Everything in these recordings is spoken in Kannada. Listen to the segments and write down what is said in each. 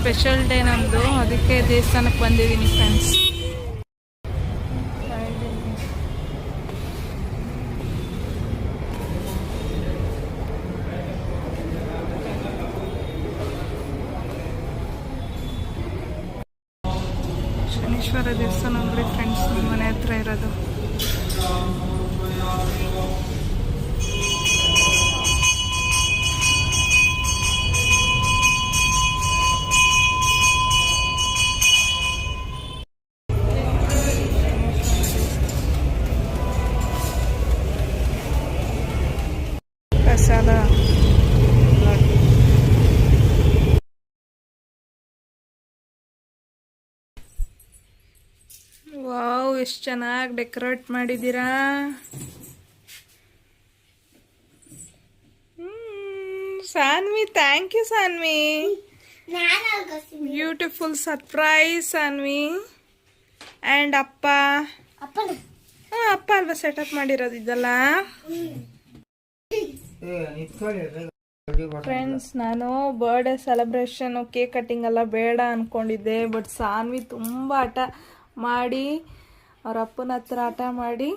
ಸ್ಪೆಷಲ್ ಡೇ ನಮ್ಮದು, ಅದಕ್ಕೆ ದೇವಸ್ಥಾನಕ್ಕೆ ಬಂದಿದ್ದೀನಿ ಫ್ರೆಂಡ್ಸ್. ಶನೇಶ್ವರ ದೇವಸ್ಥಾನ ನೋಡಿ ಫ್ರೆಂಡ್ಸ್, ನಮ್ಮ ಮನೆ ಹತ್ರ ಇರೋದು. ಪ್ರಸಾದ ವಾವ್, ಎಷ್ಟು ಚೆನ್ನಾಗಿ ಡೆಕೋರೇಟ್ ಮಾಡಿದ್ದೀರಾ. Sanvi, thank you Sanvi. Beautiful surprise Sanvi. And ಅಪ್ಪ ಅಲ್ವಾ ಸೆಟಪ್ ಮಾಡಿರೋದು ಇದೆಲ್ಲ. ಫ್ರೆಂಡ್ಸ್, ನಾನು ಬರ್ಡೇ ಸೆಲೆಬ್ರೇಷನ್ ಕೇಕ್ ಕಟ್ಟಿಂಗ್ ಎಲ್ಲ ಬೇಡ ಅನ್ಕೊಂಡಿದ್ದೆ. ಬಟ್ ಸಾನ್ವಿ ತುಂಬ ಹಠ ಮಾಡಿ, ಅವ್ರ ಅಪ್ಪನ ಹತ್ರ ಹಠ ಮಾಡಿ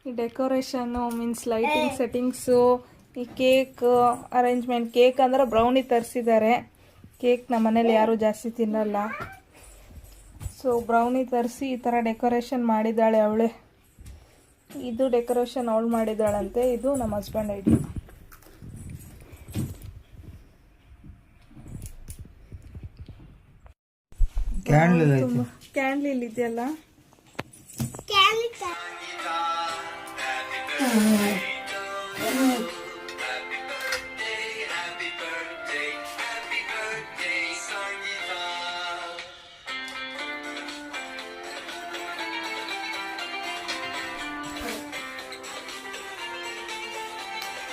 ಈ ಡೆಕೋರೇಷನ್ನು ಮೀನ್ಸ್ ಲೈಟಿಂಗ್ ಸೆಟ್ಟಿಂಗ್ಸು, ಈ ಕೇಕ್ ಅರೇಂಜ್ಮೆಂಟ್. ಕೇಕ್ ಅಂದರೆ ಬ್ರೌನಿ ತರಿಸಿದ್ದಾರೆ. ಕೇಕ್ ನಮ್ಮ ಮನೇಲಿ ಯಾರೂ ಜಾಸ್ತಿ ತಿನ್ನಲ್ಲ, ಸೊ ಬ್ರೌನಿ ತರಿಸಿ ಈ ಥರ ಡೆಕೋರೇಷನ್ ಮಾಡಿದ್ದಾಳೆ ಅವಳೇ. ಇದು ಡೆಕೋರೇಷನ್ ಅವಳು ಮಾಡಿದ್ದಾಳಂತೆ. ಇದು ನಮ್ಮ ಹಸ್ಬೆಂಡ್ ಐಡಿಯಾ. ಕ್ಯಾಂಡ್ಲಿಲ್ ಇದೆಯಲ್ಲ,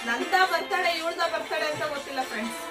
ನಂದ ಬರ್ತಾಳೆ ಇವಳ್ದ ಬರ್ತಾಳೆ ಅಂತ ಗೊತ್ತಿಲ್ಲ ಫ್ರೆಂಡ್ಸ್.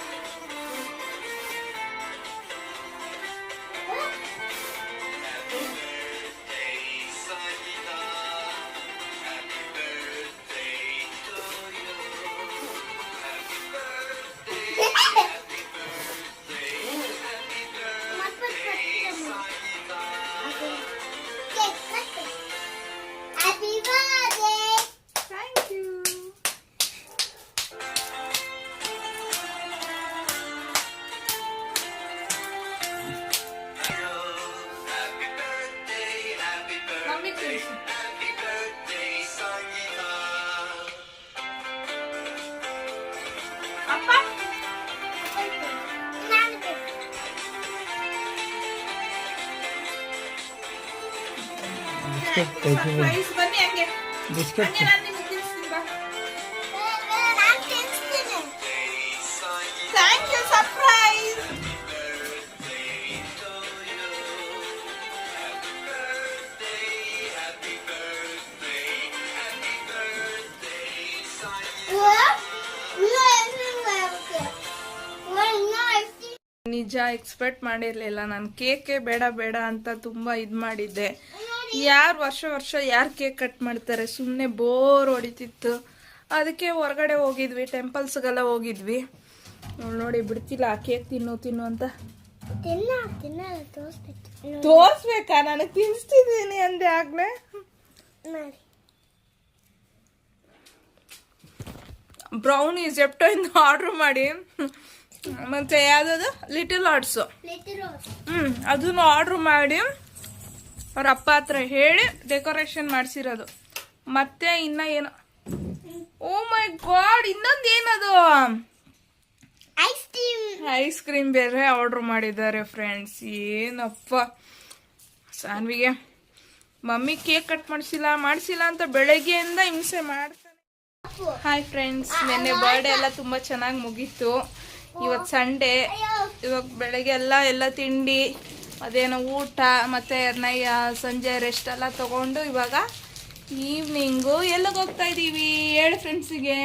ಬನ್ನಿ ಹಂಗೆ ಬಿಸ್ಕೆಟ್ ಥ್ಯಾಂಕ್ ಯು ಸರ್ಪ್ರೈಸ್. ನಿಜ ಎಕ್ಸ್ಪೆಕ್ಟ್ ಮಾಡಿರಲಿಲ್ಲ ನಾನು. ಕೇಕೆ ಬೇಡ ಬೇಡ ಅಂತ ತುಂಬ ಇದು ಮಾಡಿದ್ದೆ. ಯಾರು ವರ್ಷ ಯಾರು ಕೇಕ್ ಕಟ್ ಮಾಡ್ತಾರೆ, ಸುಮ್ಮನೆ ಬೋರ್ ಹೊಡಿತಿತ್ತು. ಅದಕ್ಕೆ ಹೊರಗಡೆ ಹೋಗಿದ್ವಿ, ಟೆಂಪಲ್ಸ್ಗೆಲ್ಲ ಹೋಗಿದ್ವಿ. ನೋಡಿ ಬಿಡ್ತಿಲ್ಲ ಕೇಕ್ ತಿನ್ನು ಅಂತ. ತೋರಿಸ್ಬೇಕಾ? ನನಗೆ ತಿನ್ನಿಸ್ತಿದ್ದೀನಿ ಅಂದೆ ಆಗ್ಲೇ. ಬ್ರೌನಿ ಜೆಪ್ಟೋ ಇಂದ ಆರ್ಡರ್ ಮಾಡಿ, ಮತ್ತೆ ಯಾವ್ದು ಲಿಟಲ್ ಆರ್ಟ್ಸು ಅದನ್ನು ಆರ್ಡರ್ ಮಾಡಿ ಅವ್ರ ಅಪ್ಪ ಹತ್ರ ಹೇಳಿ ಡೆಕೋರೇಷನ್ ಮಾಡಿಸಿರೋದು. ಮತ್ತೆ ಇನ್ನ ಏನು, ಓ ಮೈ ಗಾಡ್, ಇನ್ನೊಂದು ಏನದು ಐಸ್ ಕ್ರೀಮ್ ಬೇರೆ ಆರ್ಡರ್ ಮಾಡಿದ್ದಾರೆ ಫ್ರೆಂಡ್ಸ್. ಏನಪ್ಪ, ಸಾನ್ವಿಗೆ ಮಮ್ಮಿ ಕೇಕ್ ಕಟ್ ಮಾಡಿಸಿಲ್ಲ ಅಂತ ಬೆಳಗ್ಗೆಯಿಂದ ಹಿಂಸೆ ಮಾಡ್ತಾನೆ. ಹಾಯ್ ಫ್ರೆಂಡ್ಸ್, ನಿನ್ನೆ ಬರ್ಡೇ ಎಲ್ಲ ತುಂಬ ಚೆನ್ನಾಗಿ ಮುಗೀತು. ಇವತ್ತು ಸಂಡೇ. ಇವಾಗ ಬೆಳಗ್ಗೆ ಎಲ್ಲ ತಿಂಡಿ, ಅದೇನೋ ಊಟ, ಮತ್ತೆ ಸಂಜೆ ರೆಸ್ಟ್ ಎಲ್ಲ ತಗೊಂಡು ಇವಾಗ ಈವ್ನಿಂಗು ಎಲ್ಲಿಗೆ ಹೋಗ್ತಾ ಇದೀವಿ ಹೇಳಿ ಫ್ರೆಂಡ್ಸಿಗೆ?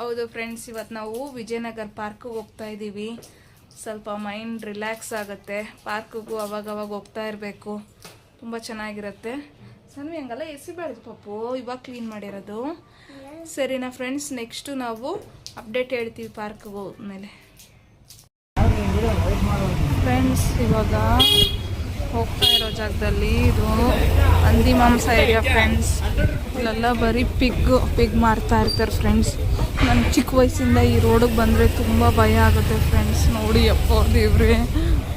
ಹೌದು ಫ್ರೆಂಡ್ಸ್, ಇವತ್ತು ನಾವು ವಿಜಯನಗರ ಪಾರ್ಕ್ಗೆ ಹೋಗ್ತಾ ಇದ್ದೀವಿ. ಸ್ವಲ್ಪ ಮೈಂಡ್ ರಿಲ್ಯಾಕ್ಸ್ ಆಗುತ್ತೆ. ಪಾರ್ಕ್ಗೂ ಅವಾಗವಾಗ ಹೋಗ್ತಾ ಇರಬೇಕು, ತುಂಬ ಚೆನ್ನಾಗಿರುತ್ತೆ. ಸನ್ವಿ ಹಂಗಲ್ಲ ಎಸಿಬಾರ್ದು ಪಪ್ಪು, ಇವಾಗ ಕ್ಲೀನ್ ಮಾಡಿರೋದು. ಸರಿನಾ ಫ್ರೆಂಡ್ಸ್, ನೆಕ್ಸ್ಟು ನಾವು ಅಪ್ಡೇಟ್ ಹೇಳ್ತೀವಿ ಪಾರ್ಕ್ಗೆ ಹೋದ್ಮೇಲೆ. ಫ್ರೆಂಡ್ಸ್, ಇವಾಗ ಹೋಗ್ತಾ ಇರೋ ಜಾಗದಲ್ಲಿ ಇದು ಹಂದಿ ಮಾಂಸ ಏರಿಯಾ ಫ್ರೆಂಡ್ಸ್. ಇಲ್ಲೆಲ್ಲ ಬರೀ ಪಿಗ್ ಮಾರ್ತಾ ಇರ್ತಾರೆ ಫ್ರೆಂಡ್ಸ್. ನನ್ನ ಚಿಕ್ಕ ವಯಸ್ಸಿಂದ ಈ ರೋಡಿಗೆ ಬಂದರೆ ತುಂಬ ಭಯ ಆಗುತ್ತೆ ಫ್ರೆಂಡ್ಸ್. ನೋಡಿ ಅಪ್ಪ ದೇವ್ರೆ,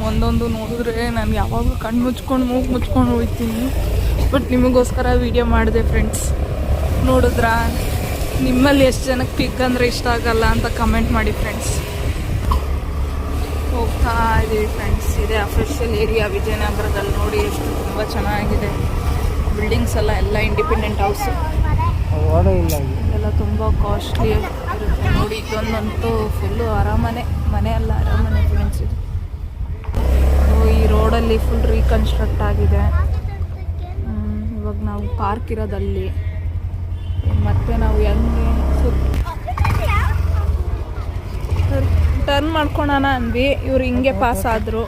ಒಂದೊಂದು ನೋಡಿದ್ರೆ ನಾನು ಯಾವಾಗಲೂ ಕಣ್ಣು ಮುಚ್ಕೊಂಡು ಮೂಗು ಮುಚ್ಕೊಂಡು ಹೋಗ್ತೀನಿ. ಬಟ್ ನಿಮಗೋಸ್ಕರ ವೀಡಿಯೋ ಮಾಡಿದೆ ಫ್ರೆಂಡ್ಸ್. ನೋಡಿದ್ರಾ, ನಿಮ್ಮಲ್ಲಿ ಎಷ್ಟು ಜನಕ್ಕೆ ಪಿಗ್ ಅಂದರೆ ಇಷ್ಟ ಆಗಲ್ಲ ಅಂತ ಕಮೆಂಟ್ ಮಾಡಿ ಫ್ರೆಂಡ್ಸ್. ಹೋಗ್ತಾ ಇದ್ದೀವಿ ಫ್ರೆಂಡ್ಸ್. ಇದೆ ಅಫಿಷಿಯಲ್ ಏರಿಯಾ ವಿಜಯನಗರದಲ್ಲಿ. ನೋಡಿ ಎಷ್ಟು ತುಂಬ ಚೆನ್ನಾಗಿದೆ. ಬಿಲ್ಡಿಂಗ್ಸ್ ಎಲ್ಲ ಇಂಡಿಪೆಂಡೆಂಟ್ ಹೌಸು. ಇದೆಲ್ಲ ತುಂಬ ಕಾಸ್ಟ್ಲಿ ಇರುತ್ತೆ. ನೋಡಿ ಇದೊಂದಂತೂ ಫುಲ್ಲು ಮನೆ ಅಲ್ಲ ಅರಮನೆ ಫ್ರೆಂಡ್ಸ್ ಇದು. ಈ ರೋಡಲ್ಲಿ ಫುಲ್ ರೀಕನ್ಸ್ಟ್ರಕ್ಟ್ ಆಗಿದೆ. ಇವಾಗ ನಾವು ಪಾರ್ಕ್ ಇರೋದಲ್ಲಿ ಮತ್ತೆ ನಾವು ಹೆಂಗೆ ಟರ್ನ್ ಮಾಡ್ಕೊಳೋಣ ಅಂದ್ವಿ. ಇವ್ರು ಹಿಂಗೆ ಪಾಸ್ ಆದರು.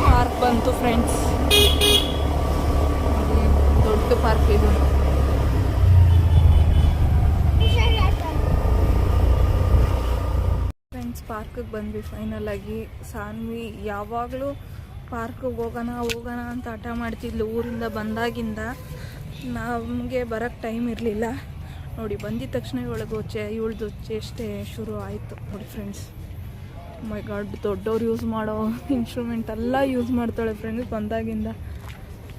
ಪಾರ್ಕ್ ಬಂತು ಫ್ರೆಂಡ್ಸ್. ದೊಡ್ಡ ಪಾರ್ಕ್ ಇದು. ಫ್ರೆಂಡ್ಸ್, ಪಾರ್ಕಿಗೆ ಬಂದ್ವಿ ಫೈನಲ್ ಆಗಿ. ಸಾನ್ವಿ ಯಾವಾಗಲೂ ಪಾರ್ಕಿಗೆ ಹೋಗೋಣ ಅಂತ ಹಠ ಮಾಡ್ತಿದ್ಲು ಊರಿಂದ ಬಂದಾಗಿಂದ. ನಮಗೆ ಬರೋಕ್ಕೆ ಟೈಮ್ ಇರಲಿಲ್ಲ. ನೋಡಿ ಬಂದಿದ ತಕ್ಷಣ ಇವಳ್ದು ಚೇಷ್ಟೆ ಶುರು ಆಯಿತು ನೋಡಿ ಫ್ರೆಂಡ್ಸ್. ಮೈ ಗಾಡ್, ದೊಡ್ಡವ್ರು ಯೂಸ್ ಮಾಡೋ ಇನ್ಸ್ಟ್ರೂಮೆಂಟ್ ಎಲ್ಲ ಯೂಸ್ ಮಾಡ್ತಾಳೆ ಫ್ರೆಂಡ್ಸ್ ಬಂದಾಗಿಂದ.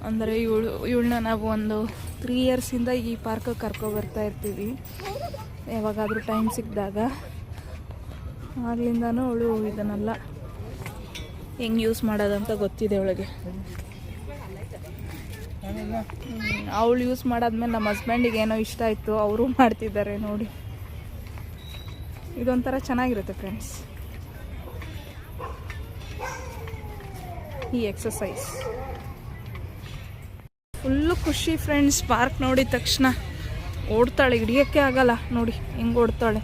ಅಂದರೆ ಇವಳನ್ನ ನಾವು ಒಂದು 3 ಇಯರ್ಸಿಂದ ಈ ಪಾರ್ಕಿಗೆ ಕರ್ಕೊಬರ್ತಾ ಇರ್ತೀವಿ ಯಾವಾಗಾದರೂ ಟೈಮ್ ಸಿಕ್ಕಿದಾಗ. ಆಗ್ಲಿಂದನೂ ಅವಳು ಇದನ್ನೆಲ್ಲ ಹೆಂಗೆ ಯೂಸ್ ಮಾಡೋದಂತ ಗೊತ್ತಿದೆ ಅವಳಿಗೆ. ಅವಳು ಯೂಸ್ ಮಾಡಾದ್ಮೇಲೆ ನಮ್ಮ ಹಸ್ಬೆಂಡಿಗೆ ಏನೋ ಇಷ್ಟ ಆಯಿತು, ಅವರು ಮಾಡ್ತಿದ್ದಾರೆ ನೋಡಿ. ಇದೊಂಥರ ಚೆನ್ನಾಗಿರುತ್ತೆ ಫ್ರೆಂಡ್ಸ್ ಈ ಎಕ್ಸಸೈಸ್. ಫುಲ್ಲು ಖುಷಿ ಫ್ರೆಂಡ್ಸ್. ಪಾರ್ಕ್ ನೋಡಿದ ತಕ್ಷಣ ಓಡ್ತಾಳೆ, ಹಿಡಿಯೋಕ್ಕೆ ಆಗಲ್ಲ ನೋಡಿ ಹೆಂಗೆ ಓಡ್ತಾಳೆ.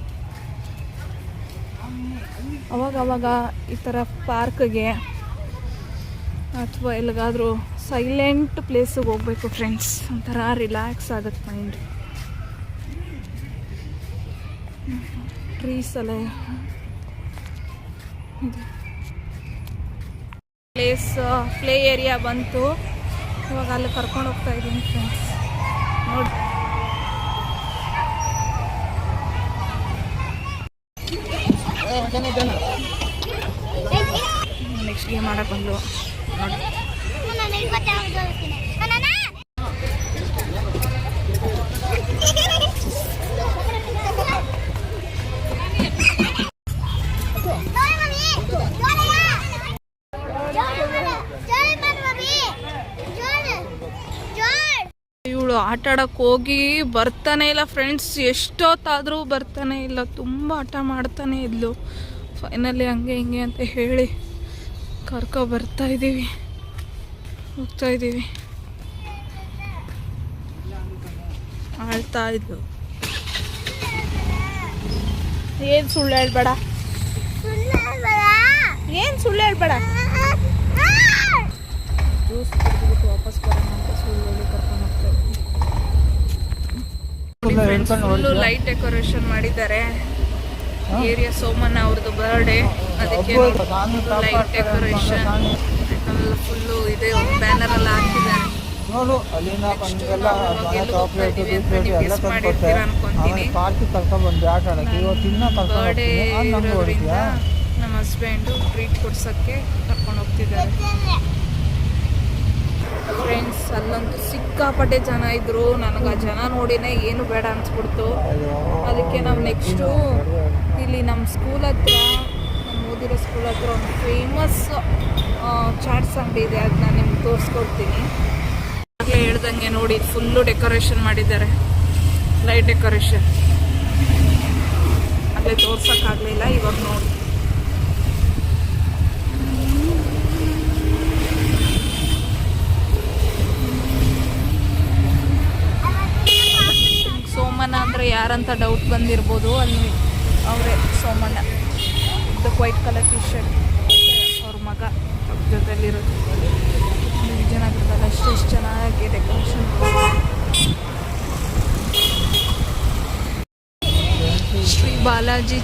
ಅವಾಗವಾಗ ಈ ಥರ ಪಾರ್ಕ್ಗೆ ಅಥವಾ ಎಲ್ಲಿಗಾದರೂ ಸೈಲೆಂಟ್ ಪ್ಲೇಸಿಗೆ ಹೋಗ್ಬೇಕು ಫ್ರೆಂಡ್ಸ್. ಒಂಥರ ರಿಲ್ಯಾಕ್ಸ್ ಆಗುತ್ತೆ ಮೈಂಡ್. ಟ್ರೀಸ್ ಎಲ್ಲ ಪ್ಲೇ ಏರಿಯಾ ಬಂತು. ಇವಾಗ ಅಲ್ಲಿ ಕರ್ಕೊಂಡು ಹೋಗ್ತಾ ಇದ್ದೀನಿ ಫ್ರೆಂಡ್ಸ್. ನೋಡಿ ನೆಕ್ಸ್ಟ್ ಗೇಮ್ ಮಾಡಕ್ಕೆ ಬಂದು ನೋಡಿ. ಇವಳು ಆಟ ಆಡಕ್ಕೆ ಹೋಗಿ ಬರ್ತಾನೆ ಇಲ್ಲ ಫ್ರೆಂಡ್ಸ್. ಎಷ್ಟೊತ್ತಾದರೂ ಬರ್ತಾನೆ ಇಲ್ಲ. ತುಂಬ ಆಟ ಮಾಡ್ತಾನೆ ಇದ್ಲು. ಫೈನಲಿ ಹಂಗೆ ಹಿಂಗೆ ಅಂತ ಹೇಳಿ ಬರ್ತಾ ಇದ್ದೀವಿ, ಹೋಗ್ತಾ ಇದ್ದೀವಿ. ಆಳ್ತಾ ಇದ್ಲು. ಏನು ಸುಳ್ಳು ಹೇಳ್ಬೇಡ, ಏನು ಸುಳ್ಳು ಹೇಳ್ಬೇಡ. ಜ್ಯೂಸ್ ಕುಡಿದ್ಬಿಟ್ಟು ವಾಪಸ್ ಬರೋಣ ಅಂತ ಸುಳ್ಳು ಕರ್ಕೊಂಡು ಹೋಗ್ತಾ ಇದ್ವಿ. ಫುಲ್ಲು ಲೈಟ್ ಡೆಕೋರೇಷನ್ ಮಾಡಿದ್ದಾರೆ. ಏರಿಯಾ ಸೋಮಣ್ಣ ಅವ್ರದ್ದು ಬರ್ಡೇ, ಅದಕ್ಕೆ ಲೈಟ್ ಡೆಕೋರೇಷನ್ ಎಲ್ಲ ಫುಲ್ಲು ಇದೆ. ಬ್ಯಾನರ್ ಎಲ್ಲ ಹಾಕಿದ್ದಾರೆ. ಮಾಡಿರ್ತೀರ ಅನ್ಕೊಂತೀನಿ. ಬರ್ಡೇ ಇರೋದ್ರಿಂದ ನಮ್ಮ ಹಸ್ಬೆಂಡು ಟ್ರೀಟ್ ಕೊಡ್ಸೋಕ್ಕೆ ಕರ್ಕೊಂಡು ಹೋಗ್ತಿದ್ದಾರೆ ಫ್ರೆಂಡ್ಸ್. ಅಲ್ಲಂತೂ ಸಿಕ್ಕಾಪಟ್ಟೆ ಜನ ಇದ್ರು. ನನಗೆ ಆ ಜನ ನೋಡಿನೇ ಏನು ಬೇಡ ಅನ್ಸ್ಬಿಡ್ತು. ಅದಕ್ಕೆ ನಾವು ನೆಕ್ಸ್ಟು ಇಲ್ಲಿ ನಮ್ಮ ಸ್ಕೂಲ್ ಹತ್ರ, ನಮ್ಮ ಓದಿರೋ ಸ್ಕೂಲ್ ಹತ್ರ ಒಂದು ಫೇಮಸ್ ಚಾಟ್ಸ್ ಅಂಗಡಿ ಇದೆ. ಅದನ್ನ ನಿಮ್ಗೆ ತೋರಿಸ್ಕೊಡ್ತೀನಿ. ಆಗಲೇ ಹೇಳ್ದಂಗೆ ನೋಡಿ ಫುಲ್ಲು ಡೆಕೋರೇಷನ್ ಮಾಡಿದ್ದಾರೆ, ಲೈಟ್ ಡೆಕೋರೇಷನ್. ಆಗಲೇ ತೋರ್ಸೋಕ್ಕಾಗಲಿಲ್ಲ, ಇವಾಗ ನೋಡಿ. ಸೋಮಣ್ಣ ಅಂದರೆ ಯಾರಂತ ಡೌಟ್ ಬಂದಿರ್ಬೋದು. ಅಲ್ಲಿ ಅವರೇ ಸೋಮಣ್ಣ. ಇದಕ್ಕೆ ವೈಟ್ ಕಲರ್ ಟಿ ಶರ್ಟ್ ಅವ್ರ ಮಗ ಜೊತೆಲಿರೋದು. ವಿಜಯನಗರದಲ್ಲಿ ಅಷ್ಟೇ ಬಾಲಾಜಿ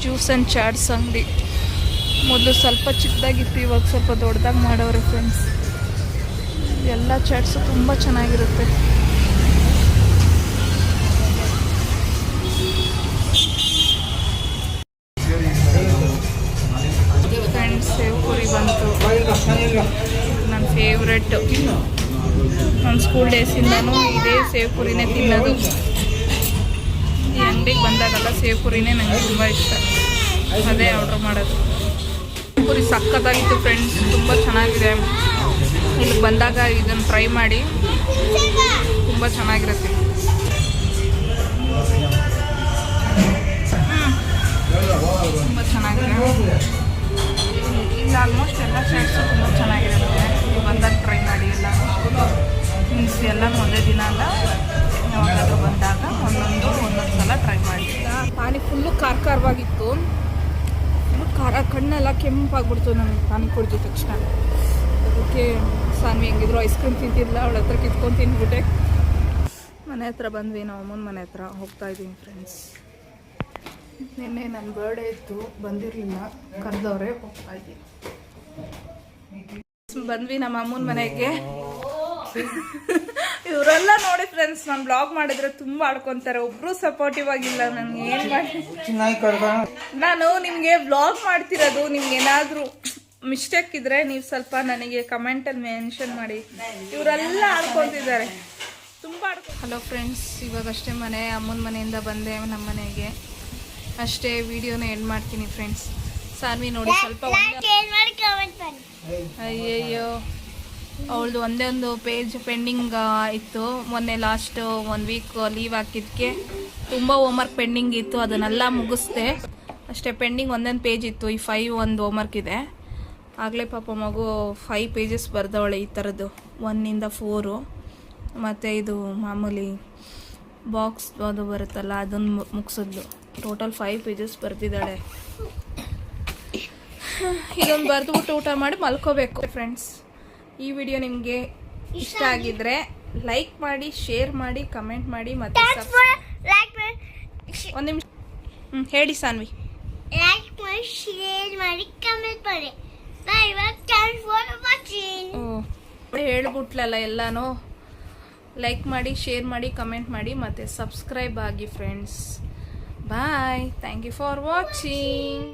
ಜ್ಯೂಸ್ ಆ್ಯಂಡ್ ಚಾಟ್ಸ್ ಅಂಗಡಿ. ಮೊದಲು ಸ್ವಲ್ಪ ಚಿಕ್ಕದಾಗಿತ್ತು, ಇವಾಗ ಸ್ವಲ್ಪ ದೊಡ್ಡದಾಗಿ ಮಾಡವ್ರೆ ಫ್ರೆಂಡ್ಸ್. ಎಲ್ಲ ಚಾಟ್ಸು ತುಂಬ ಚೆನ್ನಾಗಿರುತ್ತೆ. ಫ್ರೆಂಡ್ಸ್, ಸೇವ್ ಪುರಿ ಬಂತು, ನನ್ನ ಫೇವ್ರೆಟ್. ನನ್ನ ಸ್ಕೂಲ್ ಡೇಸಿಂದನೂ ಇದೇ ಸೇವ್ ಪುರಿನೇ ತಿನ್ನೋದು. ಈ ಅಂಗಡಿಗೆ ಬಂದಾಗಲ್ಲ ಸೇವ್ ಪುರಿನೇ ನನಗೆ ತುಂಬ ಇಷ್ಟ, ಅದೇ ಆರ್ಡ್ರ್ ಮಾಡೋದು. ಪುರಿ ಸಖತ್ತಾಗಿತ್ತು ಫ್ರೆಂಡ್ಸ್, ತುಂಬ ಚೆನ್ನಾಗಿದೆ. ಇಲ್ಲಿಗೆ ಬಂದಾಗ ಇದನ್ನು ಟ್ರೈ ಮಾಡಿ, ತುಂಬ ಚೆನ್ನಾಗಿರುತ್ತೆ. ತುಂಬ ಚೆನ್ನಾಗಿದೆ. ಇಲ್ಲಿ ಆಲ್ಮೋಸ್ಟ್ ಎಲ್ಲ ಚಾಟ್ಸು ತುಂಬ ಚೆನ್ನಾಗಿರುತ್ತೆ. ಬಂದಾಗ ಟ್ರೈ ಮಾಡಿ. ಎಲ್ಲ ಮೀನ್ಸ್ ಎಲ್ಲ ಒಂದೇ ದಿನ ಅಲ್ಲ, ಯಾವಾಗಾದ್ರೂ ಬಂದಾಗ ಒಂದೊಂದು ಸಲ ಟ್ರೈ ಮಾಡಿ. ಪಾನಿ ಫುಲ್ಲು ಖಾರವಾಗಿತ್ತು, ಫುಲ್ಲು ಖಾರ, ಕಣ್ಣೆಲ್ಲ ಕೆಂಪಾಗ್ಬಿಡ್ತು ನನಗೆ ಪಾನಿ ಕುಡಿದ ತಕ್ಷಣ. ಅದಕ್ಕೆ ಸಾನ್ವಿ ಹೆಂಗಿದ್ರು ಐಸ್ ಕ್ರೀಮ್ ತಿಂತಿಲ್ಲ, ಅವಳ ಹತ್ರ ಕಿತ್ಕೊಂಡು ತಿಂದ್ಬಿಟ್ಟೆ. ಮನೆ ಹತ್ರ ಬಂದ್ವಿ, ನಾವು ಅಮ್ಮನ ಮನೆ ಹತ್ರ ಹೋಗ್ತಾ ಇದ್ದೀನಿ ಫ್ರೆಂಡ್ಸ್. ನಿನ್ನೆ ನನ್ನ ಬರ್ಡೇ ಇತ್ತು, ಬಂದಿರಲಿಲ್ಲ, ಕರೆದವ್ರೆ, ಹೋಗ್ತಾ ಇದ್ದೀನಿ. ಬಂದ್ವಿ ನಮ್ಮ ಅಮ್ಮನ ಮನೆಗೆ. ಇವರೆಲ್ಲ ನೋಡಿ ಫ್ರೆಂಡ್ಸ್, ನಾನು ಬ್ಲಾಗ್ ಮಾಡಿದ್ರೆ ತುಂಬ ಆಡ್ಕೊತಾರೆ, ಒಬ್ರು ಸಪೋರ್ಟಿವ್ ಆಗಿಲ್ಲ. ನನಗೆ ಏನು ಮಾಡಿ, ನಾನು ನಿಮಗೆ ಬ್ಲಾಗ್ ಮಾಡ್ತಿರೋದು, ನಿಮ್ಗೆ ಏನಾದರೂ ಮಿಸ್ಟೇಕ್ ಇದ್ರೆ ನೀವು ಸ್ವಲ್ಪ ನನಗೆ ಕಮೆಂಟಲ್ಲಿ ಮೆನ್ಷನ್ ಮಾಡಿ. ಇವರೆಲ್ಲ ಆಡ್ಕೊತಿದ್ದಾರೆ, ತುಂಬ ಹಲೋ ಫ್ರೆಂಡ್ಸ್, ಇವಾಗಷ್ಟೇ ಅಮ್ಮನ ಮನೆಯಿಂದ ಬಂದೆ ನಮ್ಮ ಮನೆಗೆ. ಅಷ್ಟೇ ವಿಡಿಯೋನ ಎಂಡ್ ಮಾಡ್ತೀನಿ ಫ್ರೆಂಡ್ಸ್. ಸಾನ್ವಿ ನೋಡಿ ಸ್ವಲ್ಪ ಅಯ್ಯಯ್ಯೋ, ಅವಳದು ಒಂದೇ ಒಂದು ಪೇಜ್ ಪೆಂಡಿಂಗ್ ಇತ್ತು. ಮೊನ್ನೆ ಲಾಸ್ಟ್ 1 ವೀಕ್ ಲೀವ್ ಹಾಕಿದ್ದಕ್ಕೆ ತುಂಬ ಹೋಮ್ವರ್ಕ್ ಪೆಂಡಿಂಗ್ ಇತ್ತು, ಅದನ್ನೆಲ್ಲ ಮುಗಿಸ್ದೆ. ಅಷ್ಟೇ ಪೆಂಡಿಂಗ್ ಒಂದೊಂದು ಪೇಜ್ ಇತ್ತು. ಈ 5 ಒಂದು ಹೋಮ್ವರ್ಕ್ ಇದೆ. ಆಗಲೇ ಪಾಪ ಮಗು 5 ಪೇಜಸ್ ಬರ್ದವಳೆ, ಈ ಥರದ್ದು 1 to 4. ಮತ್ತು ಇದು ಮಾಮೂಲಿ ಬಾಕ್ಸ್ ಅದು ಬರುತ್ತಲ್ಲ, ಅದನ್ನು ಮುಗಿಸಿದ್ಲು. Total 5 pages ಬರ್ತಿದ್ದಾಳೆ. ಇದೊಂದು ಬರೆದ್ಬಿಟ್ಟು ಊಟ ಮಾಡಿ ಮಲ್ಕೋಬೇಕು ಫ್ರೆಂಡ್ಸ್. ಈ ವಿಡಿಯೋ ನಿಮಗೆ ಇಷ್ಟ ಆಗಿದ್ರೆ ಲೈಕ್ ಮಾಡಿ, ಶೇರ್ ಮಾಡಿ, ಕಮೆಂಟ್ ಮಾಡಿ, ಮತ್ತು ಒಂದು ನಿಮಿಷ ಹೇಳಿ ಸಾನ್ವಿ. ಲೈಕ್ ಮಾಡಿ, ಶೇರ್ ಮಾಡಿ, ಕಮೆಂಟ್ ಮಾಡಿ. Thanks for watching. ಹೇಳ್ಬಿಟ್ಲಲ್ಲ ಎಲ್ಲಾನು. ಲೈಕ್ ಮಾಡಿ, ಶೇರ್ ಮಾಡಿ, ಕಮೆಂಟ್ ಮಾಡಿ, ಮತ್ತು ಸಬ್ಸ್ಕ್ರೈಬ್ ಆಗಿ friends. Bye. Thank you for watching.